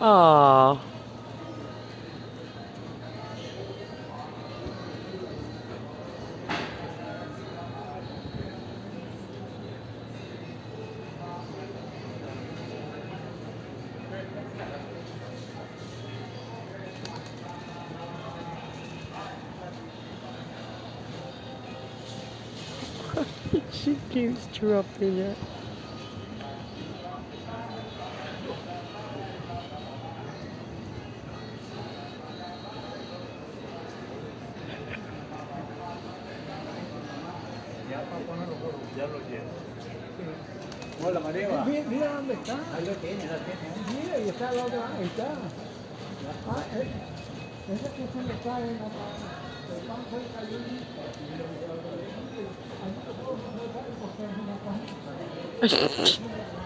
Aw. She keeps dropping it. Ya para ponerlo, ya lo lleno. Hola María. Mira, mira dónde está. Ahí lo tiene, lo tiene. Mira, y está al lado de ahí está. Ah, ese que se le cae en la mano. El pan fue caliente. Ahí no puedo, no sale porque es una caja.